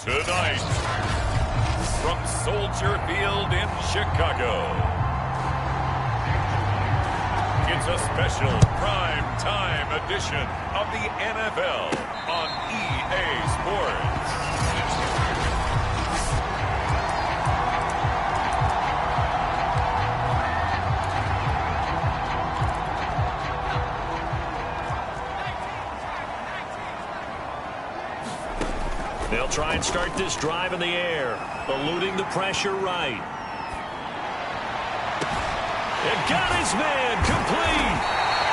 Tonight, from Soldier Field in Chicago, it's a special prime time edition of the NFL on EA Sports. They'll try and start this drive in the air, eluding the pressure right. And got his man complete.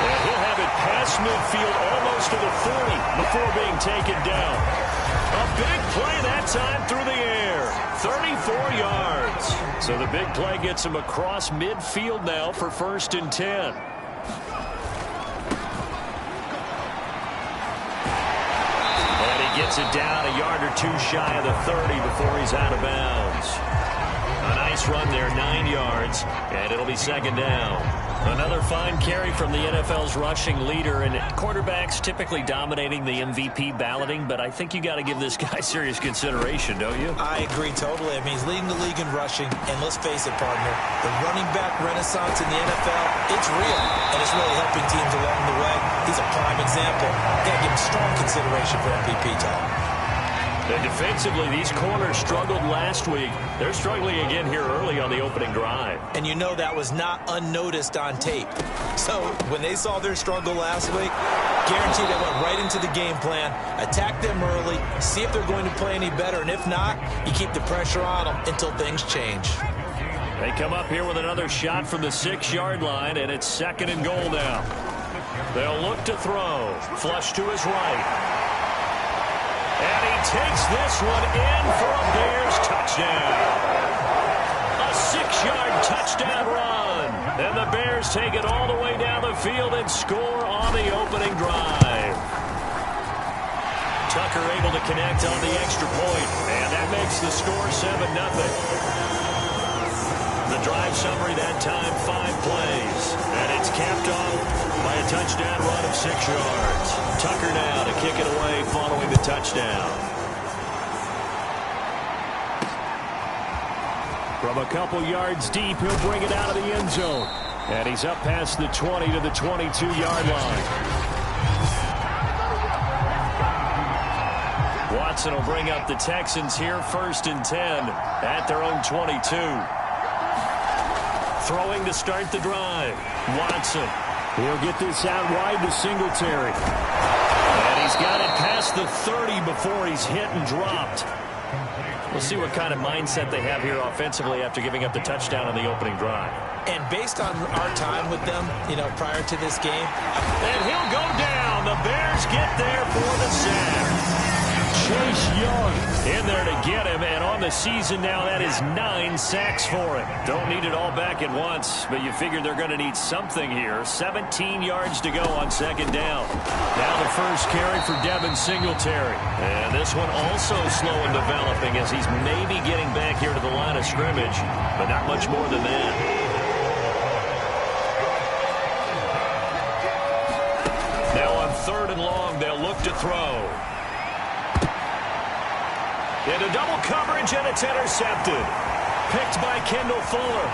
And he'll have it past midfield almost to the 40 before being taken down. A big play that time through the air. 34 yards. So the big play gets him across midfield now for 1st and 10. Gets it down a yard or two shy of the 30 before he's out of bounds. A nice run there, 9 yards, and it'll be 2nd down. Another fine carry from the NFL's rushing leader, and quarterbacks typically dominating the MVP balloting, but I think you got to give this guy serious consideration, don't you? I agree totally. I mean, he's leading the league in rushing, and let's face it, partner, the running back renaissance in the NFL, it's real, and it's really helping teams along the way. He's a prime example. Got to give him strong consideration for MVP talk. And defensively, these corners struggled last week. They're struggling again here early on the opening drive. And you know that was not unnoticed on tape. So when they saw their struggle last week, guaranteed they went right into the game plan, attack them early, see if they're going to play any better, and if not, you keep the pressure on them until things change. They come up here with another shot from the 6-yard line, and it's 2nd and goal now. They'll look to throw. Flush to his right. And he takes this one in for a Bears touchdown. A 6-yard touchdown run. And the Bears take it all the way down the field and score on the opening drive. Tucker able to connect on the extra point, and that makes the score 7-0. The drive summary that time, 5 plays. And it's capped off by a touchdown run of 6 yards. Tucker now to kick it away following the touchdown. From a couple yards deep, he'll bring it out of the end zone. And he's up past the 20 to the 22-yard line. Watson will bring up the Texans here, 1st and 10 at their own 22. Throwing to start the drive. Watson. He'll get this out wide to Singletary. And he's got it past the 30 before he's hit and dropped. We'll see what kind of mindset they have here offensively after giving up the touchdown on the opening drive. And based on our time with them, prior to this game. And he'll go down. The Bears get there for the sack. Chase Young in there to get him, and on the season now, that is 9 sacks for him. Don't need it all back at once, but you figure they're going to need something here. 17 yards to go on 2nd down. Now the first carry for Devin Singletary. And this one also slow in developing as he's maybe getting back here to the line of scrimmage, but not much more than that. Now on 3rd and long, they'll look to throw. Into double coverage, and it's intercepted. Picked by Kendall Fuller.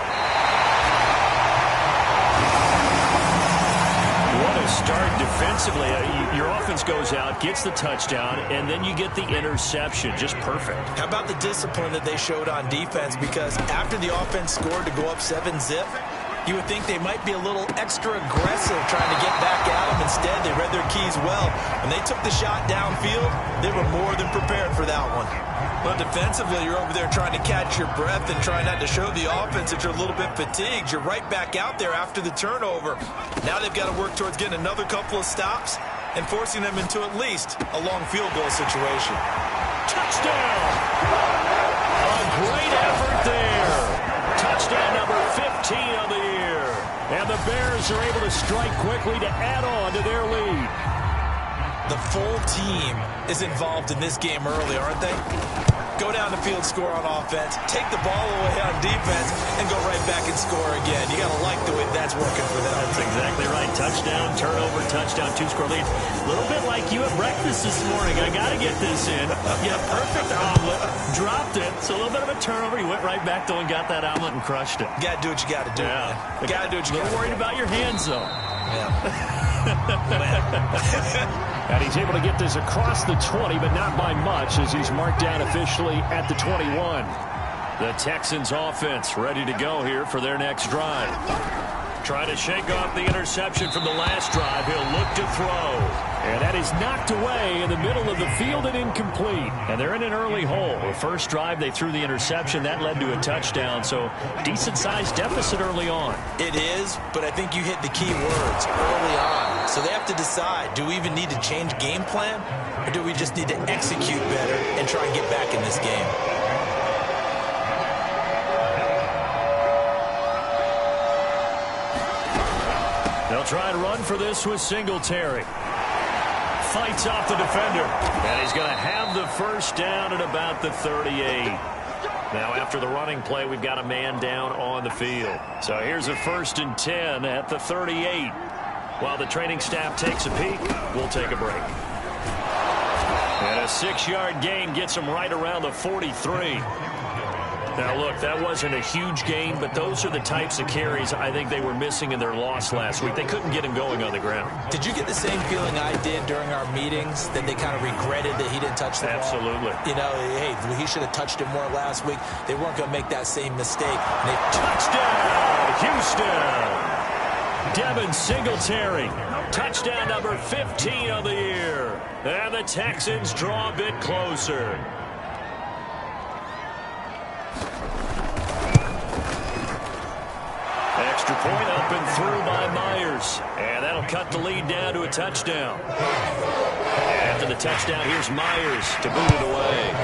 What a start defensively. Your offense goes out, gets the touchdown, and then you get the interception. Just perfect. How about the discipline that they showed on defense? Because after the offense scored to go up 7-zip, you would think they might be a little extra aggressive trying to get back at them. Instead, they read their keys well. When they took the shot downfield, they were more than prepared for that one. But defensively, you're over there trying to catch your breath and try not to show the offense that you're a little bit fatigued. You're right back out there after the turnover. Now they've got to work towards getting another couple of stops and forcing them into at least a long field goal situation. Touchdown! A great effort there. Touchdown number 15 of the year. And the Bears are able to strike quickly to add on to their lead. The full team is involved in this game early, aren't they? go down the field, score on offense, take the ball away on defense, and go right back and score again. You got to like the way that's working for them. That's exactly right. Touchdown, turnover, touchdown, 2-score lead. A little bit like you at breakfast this morning. I got to get this in. Yeah, perfect omelet. Dropped it. So a little bit of a turnover. You went right back though and got that omelet and crushed it. You got to do what you got to do. Yeah. You got to do what you got to do. A little worried about your hands though. Yeah. And he's able to get this across the 20, but not by much as he's marked down officially at the 21. The Texans offense ready to go here for their next drive. Trying to shake off the interception from the last drive. He'll look to throw. And that is knocked away in the middle of the field and incomplete. And they're in an early hole. The first drive, they threw the interception. That led to a touchdown. So decent-sized deficit early on. It is, but I think you hit the key words early on. So they have to decide, do we even need to change game plan? Or do we just need to execute better and try and get back in this game? They'll try and run for this with Singletary. Fights off the defender. And he's going to have the first down at about the 38. Now after the running play, we've got a man down on the field. So here's a 1st and 10 at the 38. While the training staff takes a peek, we'll take a break. And a 6-yard gain gets him right around the 43. Now, look, that wasn't a huge gain, but those are the types of carries I think they were missing in their loss last week. They couldn't get him going on the ground. Did you get the same feeling I did during our meetings, that they kind of regretted that he didn't touch the ball? Absolutely. You know, hey, he should have touched it more last week. They weren't going to make that same mistake. And they touchdown, Houston! Devin Singletary, touchdown number 15 of the year. And the Texans draw a bit closer. Extra point up and through by Myers. And that'll cut the lead down to a touchdown. After the touchdown, here's Myers to boot it away.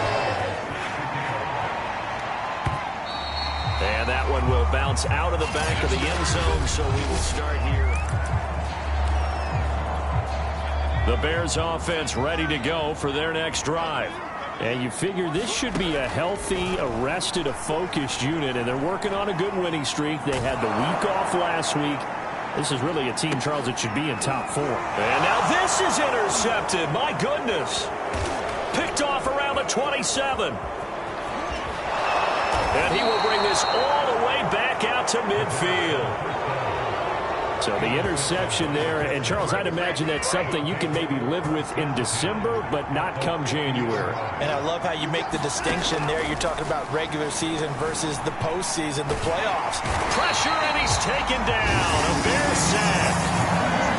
And that one will bounce out of the back of the end zone, so we will start here. The Bears offense ready to go for their next drive. And you figure this should be a healthy, arrested, a focused unit, and they're working on a good winning streak. They had the week off last week. This is really a team, Charles, that should be in top 4. And now this is intercepted. My goodness. Picked off around the 27. And he will bring this all the way back out to midfield. So the interception there, and Charles, I'd imagine that's something you can maybe live with in December, but not come January. And I love how you make the distinction there. You're talking about regular season versus the postseason, the playoffs. Pressure, and he's taken down. A Bears sack.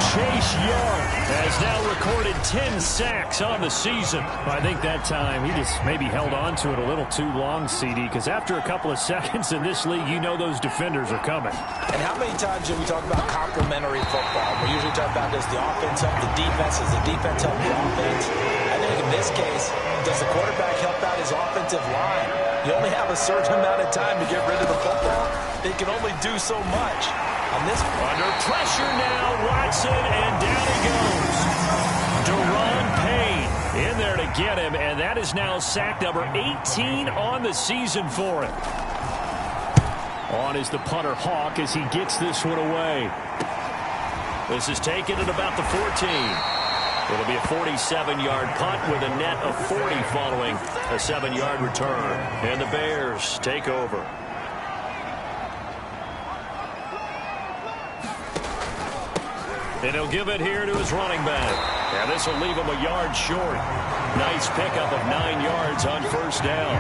Chase Young has now recorded 10 sacks on the season. I think that time he just maybe held on to it a little too long, CD, because after a couple of seconds in this league, you know those defenders are coming. And how many times do we talk about complementary football? We usually talk about, does the offense help the defense? Does the defense help the offense? I think in this case, does the quarterback help out his offensive line? You only have a certain amount of time to get rid of the football. They can only do so much. On this under pressure now, Watson, and down he goes. Daron Payne in there to get him, and that is now sack number 18 on the season for him. On is the punter Hawk as he gets this one away. This is taken at about the 14. It'll be a 47-yard punt with a net of 40 following a 7-yard return. And the Bears take over. And he'll give it here to his running back. And this will leave him a yard short. Nice pickup of 9 yards on first down.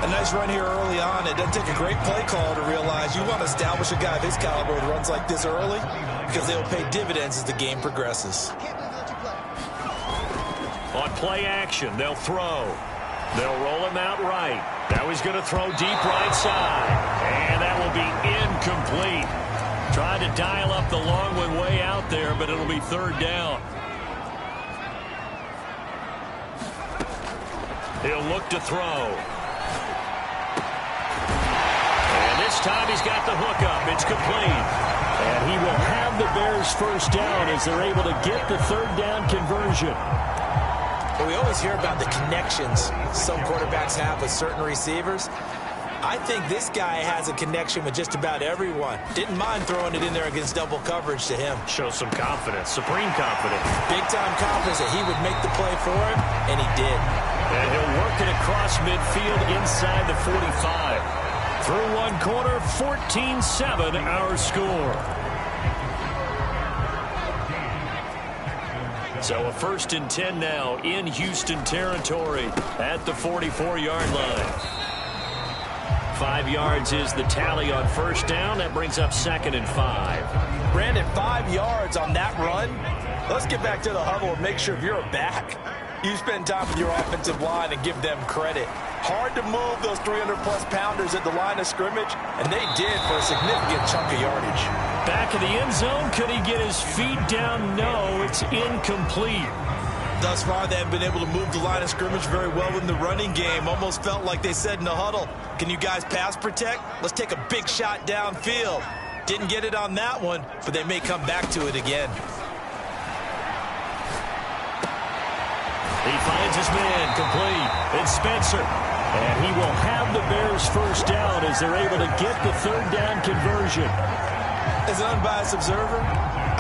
A nice run here early on. It doesn't take a great play call to realize you want to establish a guy of his caliber with runs like this early, because they will pay dividends as the game progresses. On play action, they'll throw. They'll roll him out right. Now he's going to throw deep right side. And that will be incomplete. Trying to dial up the long one way out there, but it'll be third down. He'll look to throw. And this time he's got the hook up. It's complete. And he will have the Bears first down as they're able to get the third down conversion. Well, we always hear about the connections some quarterbacks have with certain receivers. I think this guy has a connection with just about everyone. Didn't mind throwing it in there against double coverage to him. Shows some confidence, supreme confidence. Big-time confidence that he would make the play for him, and he did. And he'll work it across midfield inside the 45. Through one quarter, 14-7 our score. So a 1st and 10 now in Houston territory at the 44-yard line. 5 yards is the tally on 1st down. That brings up 2nd and 5. Brandon, 5 yards on that run. Let's get back to the huddle and make sure if you're a back, you spend time with your offensive line and give them credit. Hard to move those 300-plus pounders at the line of scrimmage, and they did for a significant chunk of yardage. Back of the end zone. Could he get his feet down? No, it's incomplete. Thus far, they have been able to move the line of scrimmage very well in the running game. Almost felt like they said in the huddle, can you guys pass protect? Let's take a big shot downfield. Didn't get it on that one, but they may come back to it again. He finds his man complete. It's Spencer. And he will have the Bears 1st down as they're able to get the 3rd down conversion. As an unbiased observer,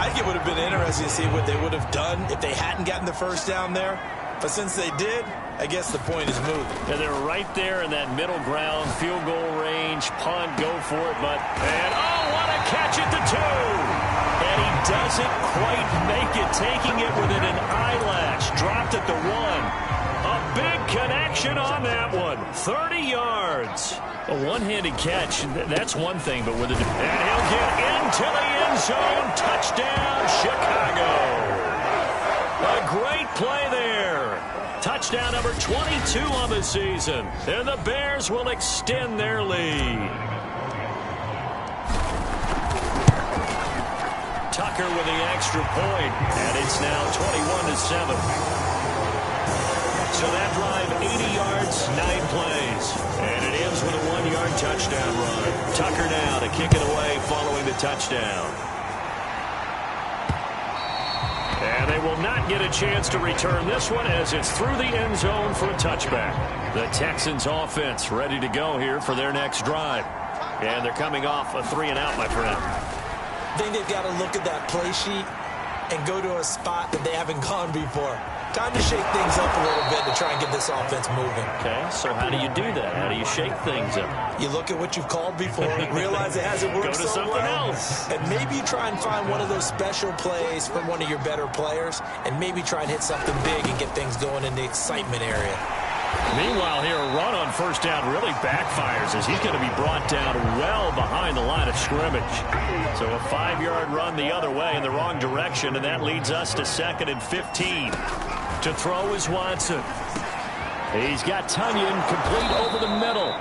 I think it would have been interesting to see what they would have done if they hadn't gotten the 1st down there. But since they did, I guess the point is moot. Yeah, they're right there in that middle ground, field goal range, punt, go for it, and oh, what a catch at the 2! And he doesn't quite make it, taking it within an eyelash, dropped at the 1. A big connection on that one, 30 yards. A one-handed catch, that's one thing, but with it, and he'll get into the end zone, touchdown, Chicago. A great play there. Touchdown number 22 on the season. And the Bears will extend their lead. Tucker with the extra point. And it's now 21-7. So that drive, 80 yards, 9 plays. And it ends with a 1-yard touchdown run. Tucker now to kick it away following the touchdown. And they will not get a chance to return this one as it's through the end zone for a touchback. The Texans offense ready to go here for their next drive. And they're coming off a 3-and-out, my friend. I think they've got to look at that play sheet and go to a spot that they haven't gone before. Time to shake things up a little bit to try and get this offense moving. Okay, so how do you do that? How do you shake things up? You look at what you've called before, realize it hasn't worked Go to something else. And maybe you try and find one of those special plays from one of your better players, and maybe try and hit something big and get things going in the excitement area. Meanwhile, here, a run on 1st down really backfires as he's going to be brought down well behind the line of scrimmage. So a 5-yard run the other way in the wrong direction, and that leads us to 2nd and 15. To throw is Watson. He's got Tonyan complete over the middle.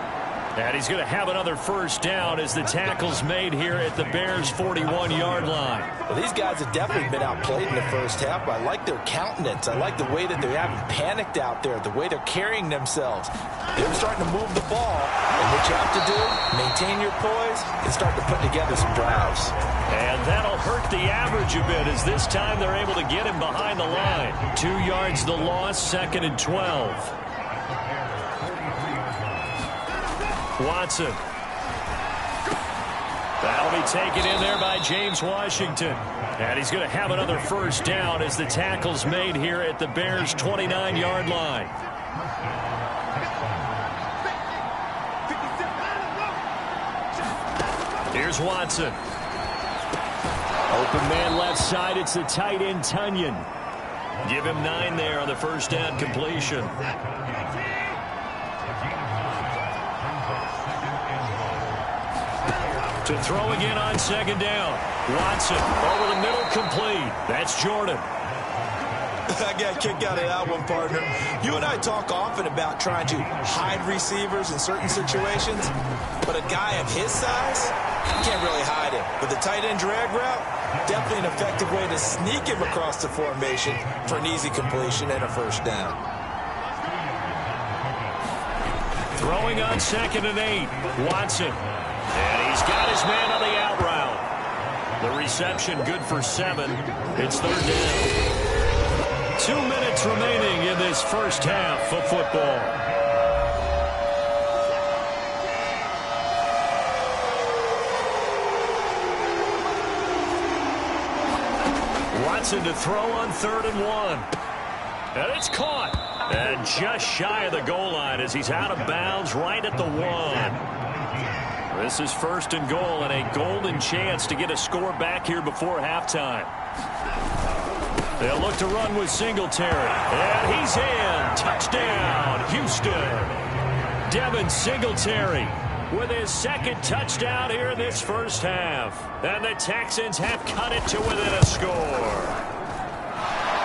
And he's going to have another 1st down as the tackle's made here at the Bears' 41-yard line. Well, these guys have definitely been outplayed in the 1st half, but I like their countenance. I like the way that they haven't panicked out there, the way they're carrying themselves. They're starting to move the ball, and what you have to do, maintain your poise and start to put together some drives. And that'll hurt the average a bit as this time they're able to get him behind the line. 2 yards the loss, 2nd and 12. Watson. That'll be taken in there by James Washington. And he's going to have another 1st down as the tackle's made here at the Bears' 29-yard line. Here's Watson. Open man left side. It's the tight end, Tonyan. Give him 9 there on the 1st down completion. To throw again on 2nd down. Watson over the middle, complete. That's Jordan. I got a kick out of that one, partner. You and I talk often about trying to hide receivers in certain situations, but a guy of his size, you can't really hide him. With the tight end drag route, definitely an effective way to sneak him across the formation for an easy completion and a 1st down. Throwing on 2nd and 8. Watson. And he's got his man on the out route. The reception good for 7. It's 3rd down. 2 minutes minutes remaining in this first half of football. Watson to throw on 3rd and 1. And it's caught. And just shy of the goal line as he's out of bounds right at the 1. This is 1st and goal and a golden chance to get a score back here before halftime. They'll look to run with Singletary. And he's in. Touchdown, Houston. Devin Singletary with his 2nd touchdown here in this first half. And the Texans have cut it to within a score.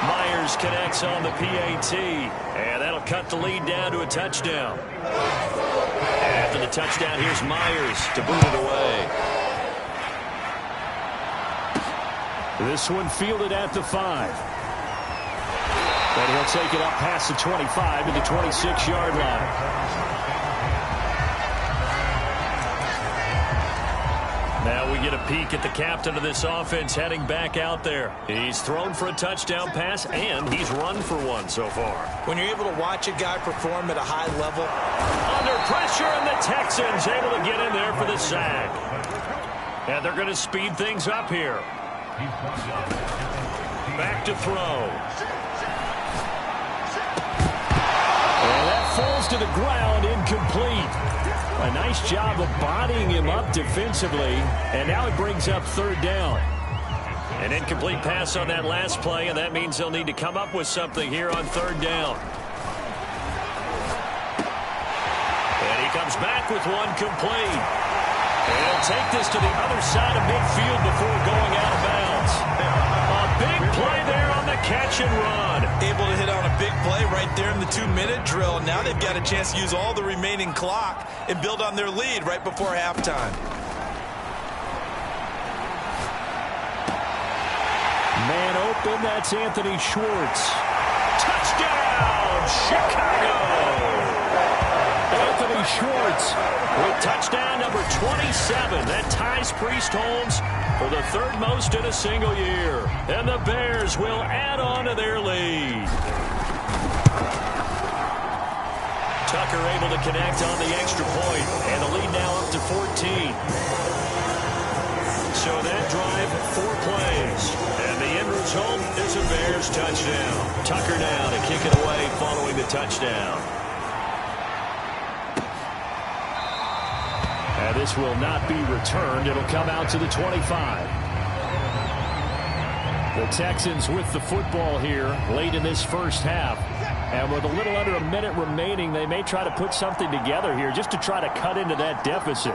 Myers connects on the PAT. And that'll cut the lead down to a touchdown. After the touchdown, here's Myers to boot it away. This one fielded at the 5. And he'll take it up past the 25 to the 26-yard line. Now we get a peek at the captain of this offense heading back out there. He's thrown for a touchdown pass, and he's run for one so far. When you're able to watch a guy perform at a high level. Under pressure, and the Texans able to get in there for the sack. And they're going to speed things up here. Back to throw. And that falls to the ground, incomplete. A nice job of bodying him up defensively, and now it brings up 3rd down. An incomplete pass on that last play, and that means they'll need to come up with something here on 3rd down. And he comes back with one complete. And he'll take this to the other side of midfield before going out of bounds. A big play there on the catch and run. Able to hit on a big play right there in the 2-minute drill. Now they've got a chance to use all the remaining clock and build on their lead right before halftime. Man open, that's Anthony Schwartz. Touchdown, Chicago! Anthony Schwartz with touchdown number 27. That ties Priest Holmes for the 3rd most in a single year. And the Bears will add on to their lead. Tucker able to connect on the extra point, and the lead now up to 14. So that drive, 4 plays. And the end result is a Bears touchdown. Tucker now to kick it away following the touchdown. And this will not be returned. It'll come out to the 25. The Texans with the football here late in this first half. And with a little under a minute remaining, they may try to put something together here just to try to cut into that deficit.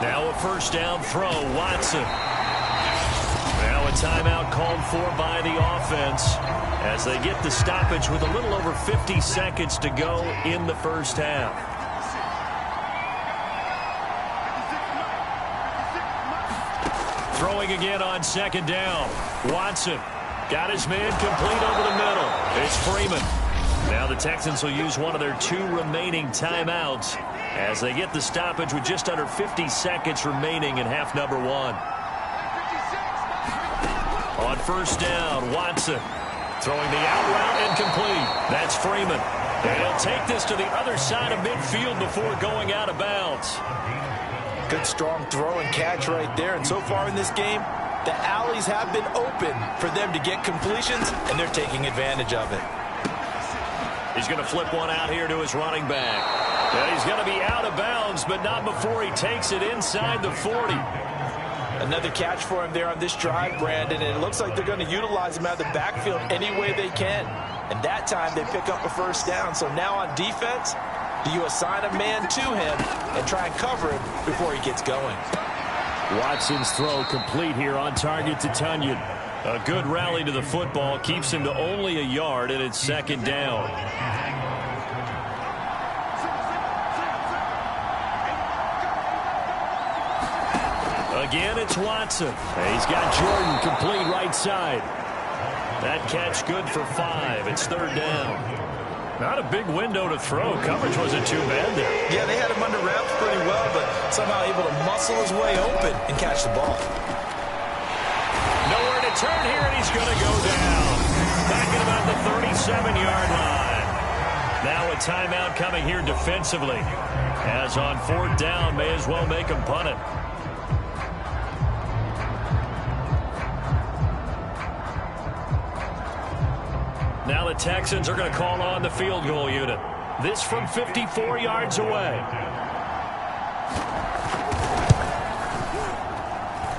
Now a 1st down throw, Watson. Now a timeout called for by the offense as they get the stoppage with a little over 50 seconds to go in the first half. Throwing again on 2nd down. Watson got his man complete over the middle. It's Freeman. Now the Texans will use one of their 2 remaining timeouts as they get the stoppage with just under 50 seconds remaining in half number 1. On 1st down, Watson throwing the out route incomplete. That's Freeman. And he'll take this to the other side of midfield before going out of bounds. Good strong throw and catch right there. And so far in this game, the alleys have been open for them to get completions, and they're taking advantage of it. He's going to flip one out here to his running back. And he's going to be out of bounds, but not before he takes it inside the 40. Another catch for him there on this drive, Brandon, and it looks like they're going to utilize him out of the backfield any way they can. And that time they pick up a 1st down. So now on defense, do you assign a man to him and try and cover him before he gets going? Watson's throw complete here on target to Tunyon. A good rally to the football keeps him to only a yard, and it's 2nd down. Again, it's Watson. He's got Jordan complete right side. That catch good for 5. It's 3rd down. Not a big window to throw. Coverage wasn't too bad there. Yeah, they had him under wraps pretty well, but somehow able to muscle his way open and catch the ball. Nowhere to turn here, and he's going to go down. back at about the 37-yard line. Now a timeout coming here defensively. As on 4th down, may as well make them punt it. Now the Texans are going to call on the field goal unit. This from 54 yards away.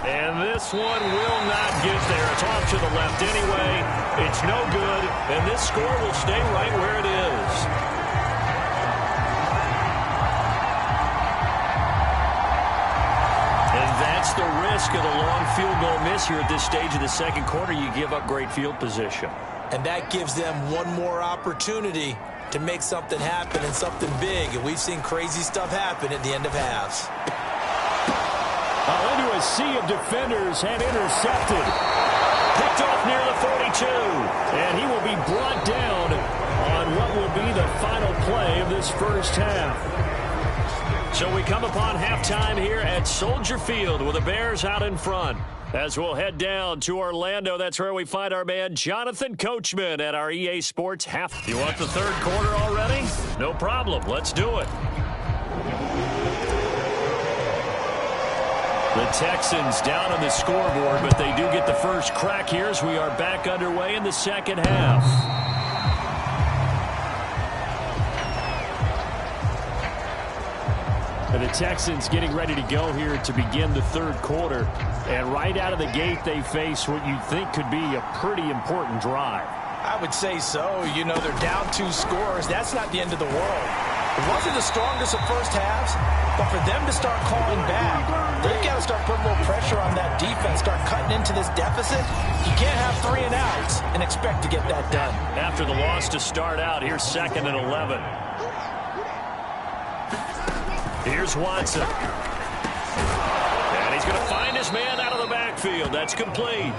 And this one will not get there. It's off to the left anyway. It's no good, and this score will stay right where it is. And that's the risk of the long field goal miss here at this stage of the second quarter. You give up great field position. And that gives them one more opportunity to make something happen and something big. And we've seen crazy stuff happen at the end of halves. Into a sea of defenders and intercepted. Picked off near the 42. And he will be brought down on what will be the final play of this first half. So we come upon halftime here at Soldier Field with the Bears out in front. As we'll head down to Orlando, that's where we find our man Jonathan Coachman at our EA Sports half. You want the third quarter already? No problem. Let's do it. The Texans down on the scoreboard, but they do get the first crack here as we are back underway in the second half. And the Texans getting ready to go here to begin the third quarter. And right out of the gate, they face what you think could be a pretty important drive. I would say so. You know, they're down 2 scores. That's not the end of the world. It wasn't the strongest of first halves, but for them to start calling back, they've got to start putting a little pressure on that defense, start cutting into this deficit. You can't have 3 and outs and expect to get that done. After the loss to start out, here's 2nd and 11. Here's Watson. And he's going to find his man out of the backfield. That's complete.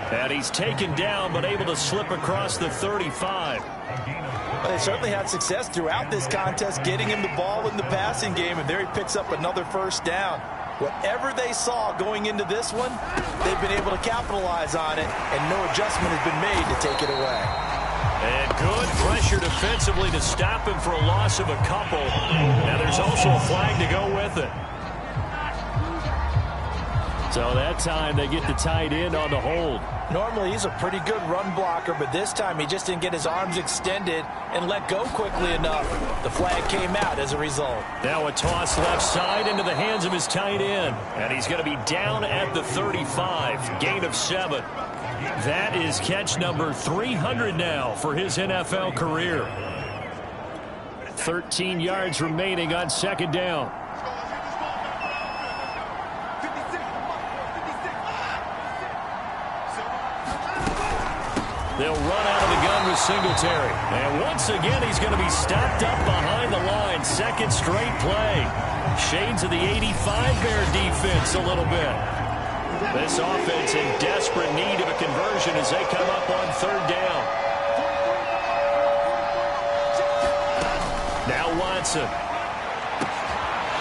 And he's taken down, but able to slip across the 35. Well, they certainly had success throughout this contest, getting him the ball in the passing game, and there he picks up another first down. Whatever they saw going into this one, they've been able to capitalize on it, and no adjustment has been made to take it away. And good pressure defensively to stop him for a loss of a couple. Now there's also a flag to go with it. So that time they get the tight end on the hold. Normally he's a pretty good run blocker, but this time he just didn't get his arms extended and let go quickly enough. The flag came out as a result. Now a toss left side into the hands of his tight end. And he's going to be down at the 35. Gain of 7. That is catch number 300 now for his NFL career. 13 yards remaining on 2nd down. They'll run out of the gun with Singletary. And once again, he's going to be stopped up behind the line. 2nd straight play. Shades of the 85 Bear defense a little bit. This offense in desperate need of a conversion as they come up on 3rd down. Now Watson.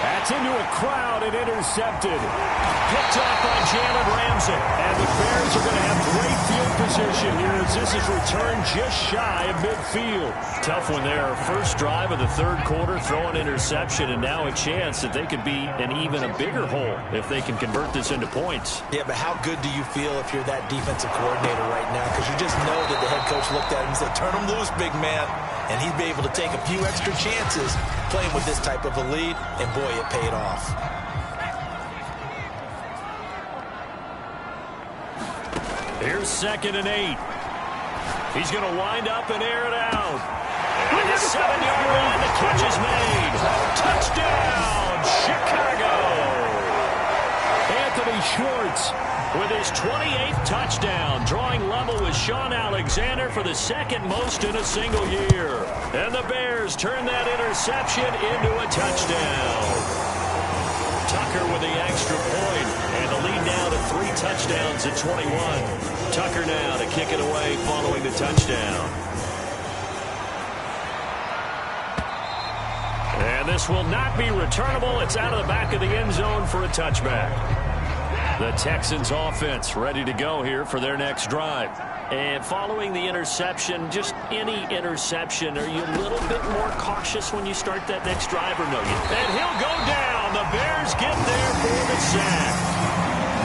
That's into a crowd and intercepted. Picked off by Jalen Ramsey. And the Bears are going to have great field position here as this is returned just shy of midfield. Tough one there. First drive of the third quarter, throw an interception, and now a chance that they could be in even a bigger hole if they can convert this into points. Yeah, but how good do you feel if you're that defensive coordinator right now? Because you just know that the head coach looked at him and said, turn him loose, big man. And he'd be able to take a few extra chances playing with this type of a lead, and boy, it paid off. Here's 2nd and 8. He's going to wind up and air it out. And the 7-yard line, the catch is made. Touchdown, Chicago. Anthony Schwartz with his 28th touchdown, drawing level with Sean Alexander for the 2nd most in a single year. And the Bears turn that interception into a touchdown. Tucker with the extra point, and the lead now to 3 touchdowns at 21. Tucker now to kick it away following the touchdown. And this will not be returnable. It's out of the back of the end zone for a touchback. The Texans offense ready to go here for their next drive. And following the interception, just any interception, are you a little bit more cautious when you start that next drive or no? And he'll go down. The Bears get there for the sack.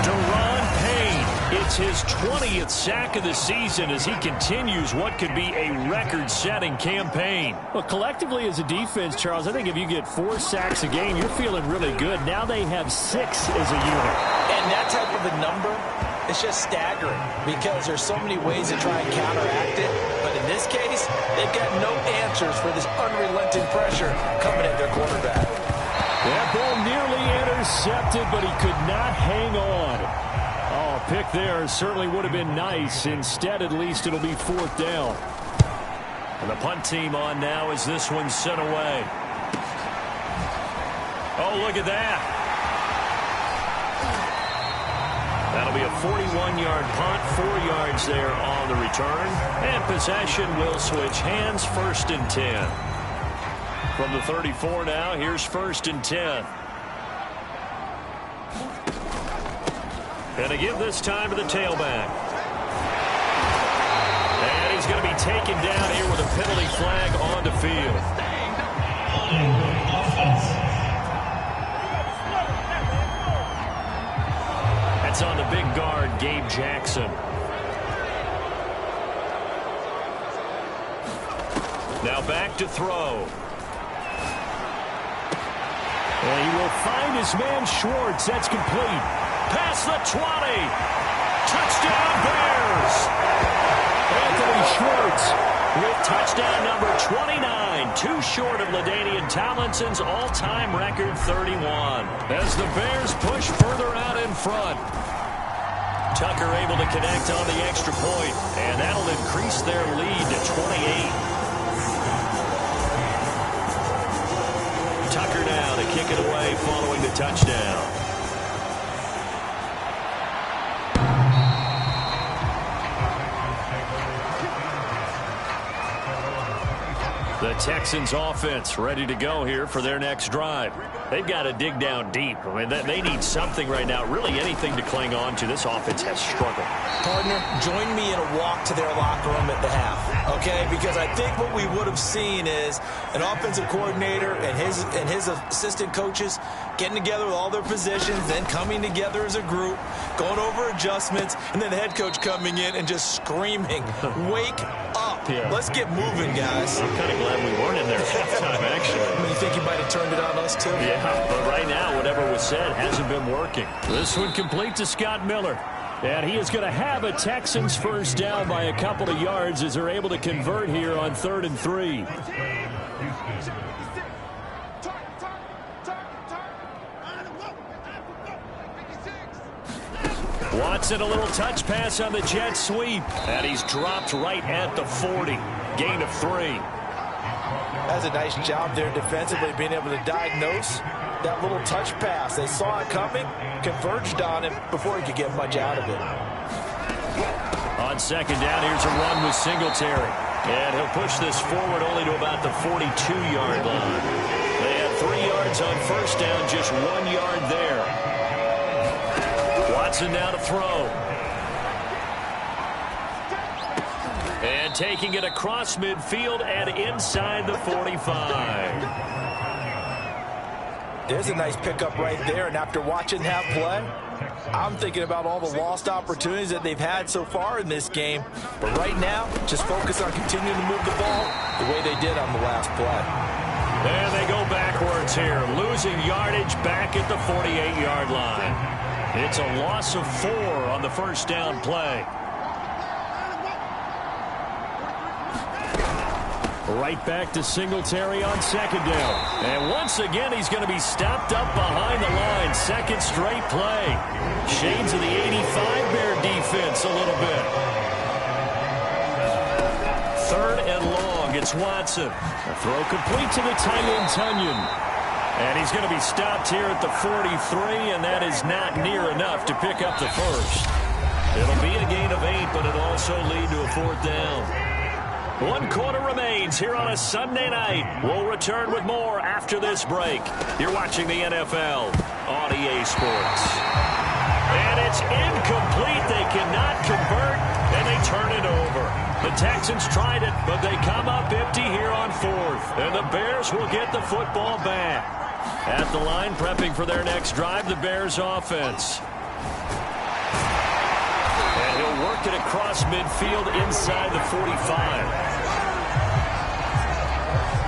Daron Payne, it's his 20th sack of the season as he continues what could be a record-setting campaign. Well, collectively as a defense, Charles, I think if you get 4 sacks a game, you're feeling really good. Now they have 6 as a unit. And that type of a number, it's just staggering because there's so many ways to try and counteract it. But in this case, they've got no answers for this unrelenting pressure coming at their quarterback. That ball nearly intercepted, but he could not hang on. Oh, pick there certainly would have been nice. Instead, at least it'll be 4th down. And the punt team on now as this one's sent away. Oh, look at that. That'll be a 41-yard punt, 4 yards there on the return. And possession will switch hands, 1st and 10. From the 34 now, here's 1st and 10. And to give this time to the tailback. And he's going to be taken down here with a penalty flag on the field. That's on the big guard, Gabe Jackson. Now back to throw. And he will find his man Schwartz. That's complete. Past the 20. Touchdown Bears. Anthony Schwartz with touchdown number 29. Too short of LaDainian Tomlinson's all-time record 31. As the Bears push further out in front. Tucker able to connect on the extra point. And that'll increase their lead to 28. Tucker now to kick it away following the touchdown. The Texans offense ready to go here for their next drive. They've got to dig down deep. I mean, they need something right now, really anything to cling on to. This offense has struggled. Partner, join me in a walk to their locker room at the half, okay? Because I think what we would have seen is an offensive coordinator and his assistant coaches getting together with all their positions, then coming together as a group, going over adjustments, and then the head coach coming in and just screaming, wake up. Yeah. Let's get moving, guys. I'm kind of glad we weren't in there at halftime, actually. I mean, you think he might have turned it on us, too? Yeah, but right now, whatever was said hasn't been working. This one complete to Scott Miller. And he is going to have a Texans first down by a couple of yards as they're able to convert here on 3rd and 3. Watson, a little touch pass on the jet sweep. And he's dropped right at the 40. Gain of 3. That's a nice job there defensively, being able to diagnose that little touch pass. They saw it coming, converged on him before he could get much out of it. On 2nd down, here's a run with Singletary. And he'll push this forward only to about the 42-yard line. They had 3 yards on 1st down, just 1 yard there. Watson now to throw. And taking it across midfield and inside the 45. There's a nice pickup right there, and after watching that play, I'm thinking about all the lost opportunities that they've had so far in this game. But right now, just focus on continuing to move the ball the way they did on the last play. And they go backwards here, losing yardage back at the 48-yard line. It's a loss of 4 on the 1st down play. Right back to Singletary on 2nd down. And once again, he's going to be stopped up behind the line. 2nd straight play. Shades of the 85 Bear defense a little bit. 3rd and long. It's Watson. A throw complete to the tight end, Tunyon. And he's going to be stopped here at the 43, and that is not near enough to pick up the first. It'll be a gain of 8, but it'll also lead to a 4th down. 1 quarter remains here on a Sunday night. We'll return with more after this break. You're watching the NFL on EA Sports. And it's incomplete. They cannot convert, and they turn it over. The Texans tried it, but they come up empty here on fourth. And the Bears will get the football back. At the line, prepping for their next drive, the Bears offense. And he'll work it across midfield inside the 45.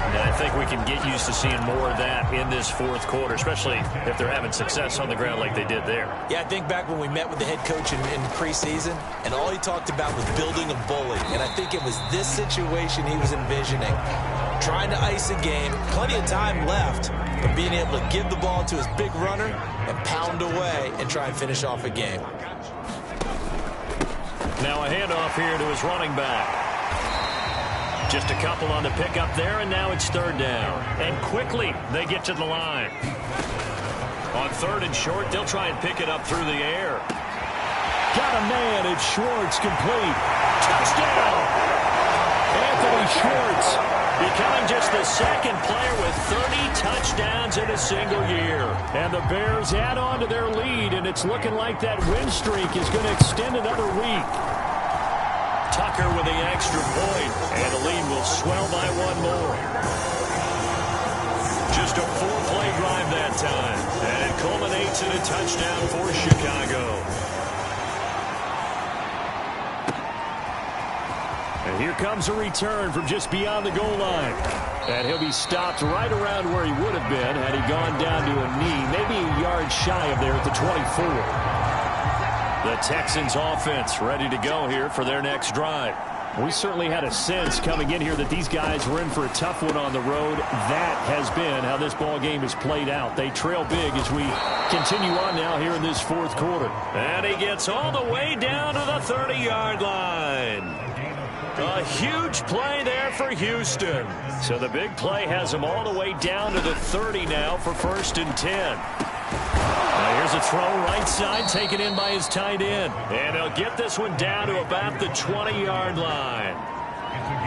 And I think we can get used to seeing more of that in this fourth quarter, especially if they're having success on the ground like they did there. Yeah, I think back when we met with the head coach in preseason, and all he talked about was building a bully. And I think it was this situation he was envisioning. Trying to ice a game, plenty of time left, but being able to give the ball to his big runner and pound away and try and finish off a game. Now a handoff here to his running back. Just a couple on the pickup there, and now it's third down. And quickly, they get to the line. On third and short, they'll try and pick it up through the air. Got a man, it's Schwartz, complete. Touchdown! Anthony Schwartz. Becoming just the second player with 30 touchdowns in a single year. And the Bears add on to their lead, and it's looking like that win streak is going to extend another week. Tucker with the extra point, and the lead will swell by one more. Just a 4-play drive that time, and it culminates in a touchdown for Chicago. And here comes a return from just beyond the goal line. And he'll be stopped right around where he would have been had he gone down to a knee, maybe a yard shy of there at the 24. The Texans offense ready to go here for their next drive. We certainly had a sense coming in here that these guys were in for a tough one on the road. That has been how this ball game has played out. They trail big as we continue on now here in this fourth quarter. And he gets all the way down to the 30-yard line. A huge play there for Houston. So the big play has him all the way down to the 30 now for 1st and 10. Now here's a throw right side taken in by his tight end. And he'll get this one down to about the 20-yard line.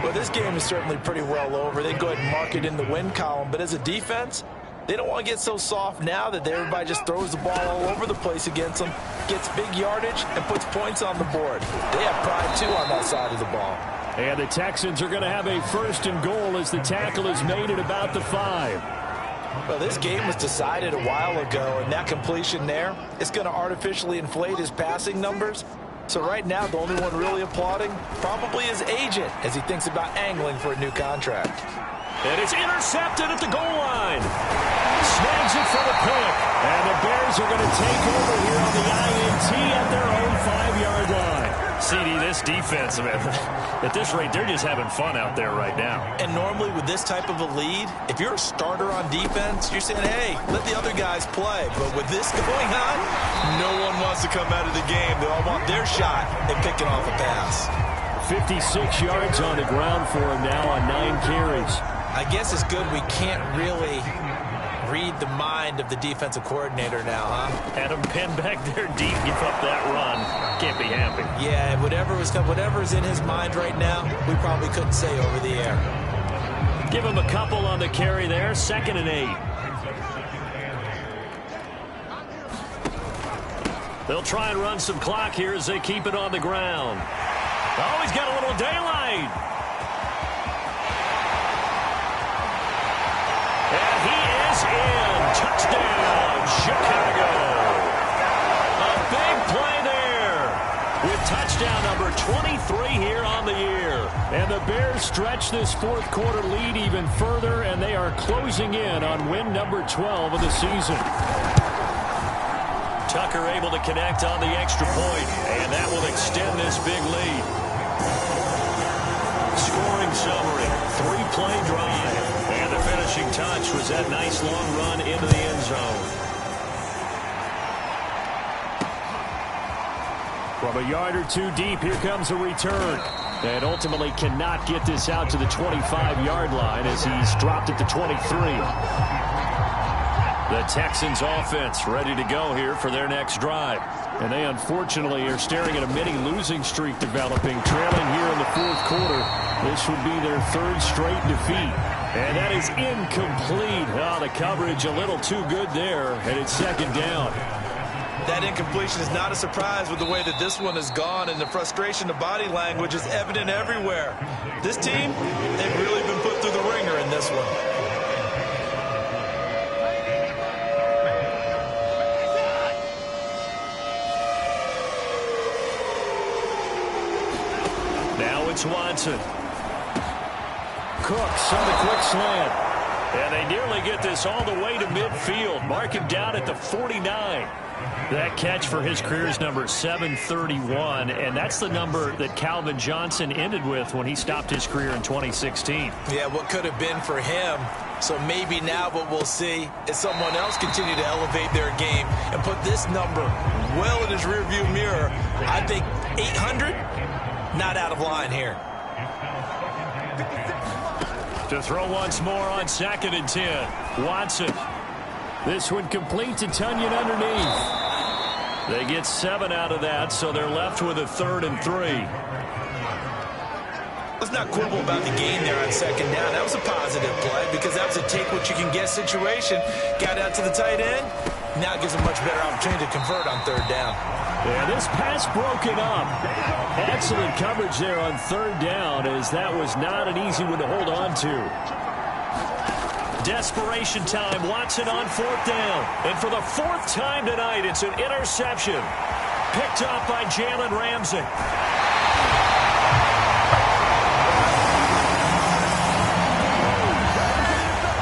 Well, this game is certainly pretty well over. They go ahead and mark it in the win column. But as a defense, they don't want to get so soft now that everybody just throws the ball all over the place against them, gets big yardage, and puts points on the board. They have pride, too, on that side of the ball. And the Texans are going to have a 1st and goal as the tackle is made at about the 5. Well, this game was decided a while ago, and that completion there, it's going to artificially inflate his passing numbers. So right now, the only one really applauding probably his agent as he thinks about angling for a new contract. And it's intercepted at the goal line. Snags it for the pick. And the Bears are going to take over here on the INT at their own 5-yard line. CD, this defense, man, at this rate, they're just having fun out there right now. And normally with this type of a lead, if you're a starter on defense, you're saying, hey, let the other guys play. But with this going on, no one wants to come out of the game. They all want their shot at picking off a pass. 56 yards on the ground for him now on 9 carries. I guess it's good we can't really read the mind of the defensive coordinator now, huh? Had him pinned back there deep, give up that run. Can't be happy. Yeah, whatever's in his mind right now, we probably couldn't say over the air. Give him a couple on the carry there, 2nd and 8. They'll try and run some clock here as they keep it on the ground. Oh, he's got a little daylight. And he is in. Touchdown, Chicago. A big play there with touchdown number 23 here on the year. And the Bears stretch this fourth quarter lead even further, and they are closing in on win number 12 of the season. Tucker able to connect on the extra point, and that will extend this big lead. Scoring summary, 3-play drive. And the finishing touch was that nice long run into the end zone. From a yard or two deep, here comes a return. And ultimately cannot get this out to the 25-yard line as he's dropped at the 23. The Texans offense ready to go here for their next drive. And they unfortunately are staring at a mini losing streak developing, trailing here in the fourth quarter. This would be their 3rd straight defeat. And that is incomplete. Oh, the coverage a little too good there, and it's 2nd down. That incompletion is not a surprise with the way that this one has gone, and the frustration, the body language is evident everywhere. This team, they've really been put through the ringer in this one. Now it's Watson. Cooks on the quick slant. And they nearly get this all the way to midfield. Mark him down at the 49. That catch for his career is number 731, and that's the number that Calvin Johnson ended with when he stopped his career in 2016. Yeah, what could have been for him. So maybe now what we'll see is someone else continue to elevate their game and put this number well in his rearview mirror. I think 800, not out of line here. To throw once more on 2nd and 10. Watson. This one complete to Tunyon underneath. They get 7 out of that, so they're left with a 3rd and 3. Let's not quibble about the gain there on 2nd down. That was a positive play because that was a take-what-you-can-get situation. Got out to the tight end. Now it gives a much better opportunity to convert on 3rd down. Yeah, this pass broken up. Excellent coverage there on 3rd down, as that was not an easy one to hold on to. Desperation time. Watson on 4th down. And for the 4th time tonight, it's an interception. Picked up by Jalen Ramsey.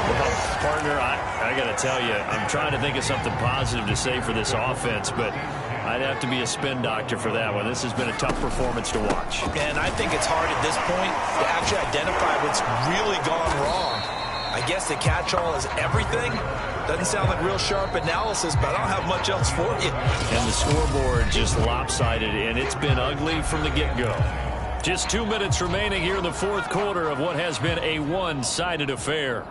Well, partner, I got to tell you, I'm trying to think of something positive to say for this offense, but I'd have to be a spin doctor for that one. This has been a tough performance to watch. And I think it's hard at this point to actually identify what's really gone wrong. I guess the catch-all is everything. Doesn't sound like real sharp analysis, but I don't have much else for you. And the scoreboard just lopsided, and it's been ugly from the get-go. Just 2 minutes remaining here in the 4th quarter of what has been a one-sided affair.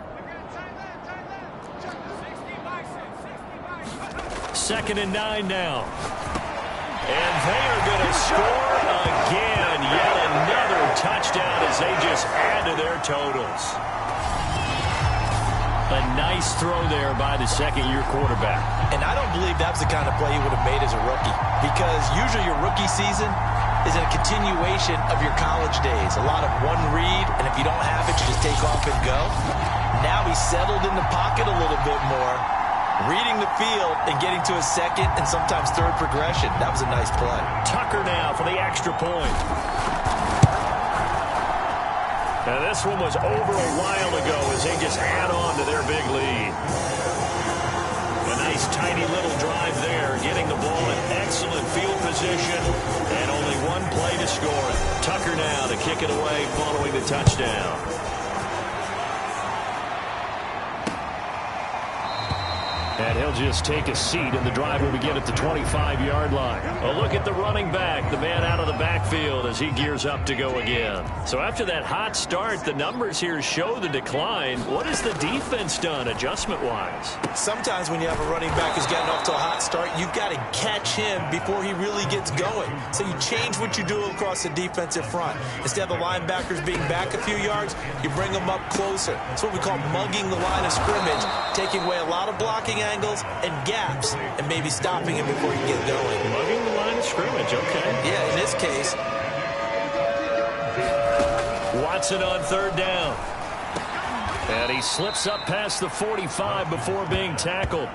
2nd and 9 now. And they are going to score again. Yet another touchdown as they just add to their totals. A nice throw there by the 2nd-year quarterback. And I don't believe that's the kind of play he would have made as a rookie, because usually your rookie season is a continuation of your college days. A lot of one read, and if you don't have it, you just take off and go. Now he's settled in the pocket a little bit more, reading the field and getting to a 2nd and sometimes 3rd progression. That was a nice play. Tucker now for the extra point. Now this one was over a while ago as they just add on to their big lead. A nice tiny little drive there, getting the ball in excellent field position, and only one play to score it. Tucker now to kick it away following the touchdown. And he'll just take a seat, and the drive will begin at the 25-yard line. A look at the running back, the man out of the backfield as he gears up to go again. So after that hot start, the numbers here show the decline. What has the defense done adjustment-wise? Sometimes when you have a running back who's getting off to a hot start, you've got to catch him before he really gets going. So you change what you do across the defensive front. Instead of the linebackers being back a few yards, you bring them up closer. It's what we call mugging the line of scrimmage, taking away a lot of blocking angles and gaps, and maybe stopping him before you get going. Mugging the line of scrimmage, okay. Yeah, in this case. Watson on 3rd down. And he slips up past the 45 before being tackled.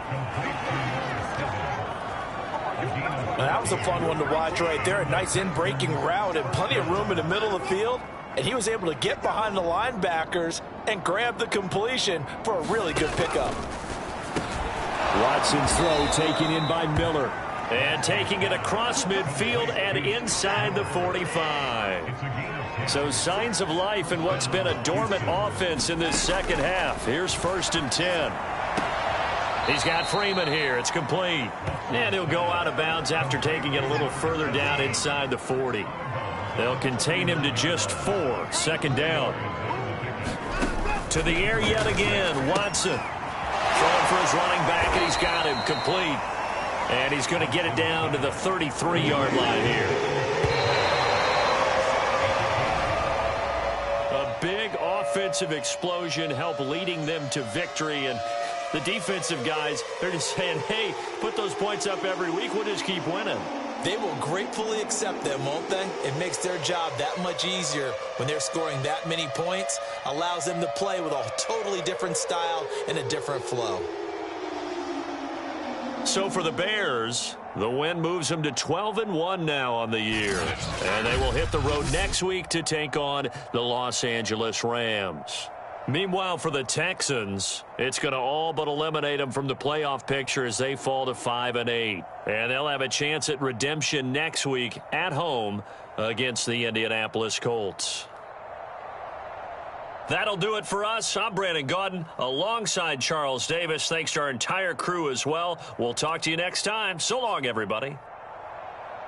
That was a fun one to watch right there. A nice in-breaking route and plenty of room in the middle of the field. And he was able to get behind the linebackers and grab the completion for a really good pickup. Watson's throw taken in by Miller. And taking it across midfield and inside the 45. So signs of life in what's been a dormant offense in this second half. Here's 1st and 10. He's got Freeman here. It's complete. And he'll go out of bounds after taking it a little further down inside the 40. They'll contain him to just 4. 2nd down. To the air yet again. Watson. Throwing for his running back, and he's got him complete. And he's going to get it down to the 33-yard line here. A big offensive explosion helped leading them to victory, and The defensive guys, they're just saying, hey, put those points up every week. We'll just keep winning. They will gratefully accept them, won't they? It makes their job that much easier when they're scoring that many points. Allows them to play with a totally different style and a different flow. So for the Bears, the win moves them to 12-1 now on the year. And they will hit the road next week to take on the Los Angeles Rams. Meanwhile, for the Texans, it's going to all but eliminate them from the playoff picture as they fall to 5-8. And they'll have a chance at redemption next week at home against the Indianapolis Colts. That'll do it for us. I'm Brandon Gaudin alongside Charles Davis. Thanks to our entire crew as well. We'll talk to you next time. So long, everybody.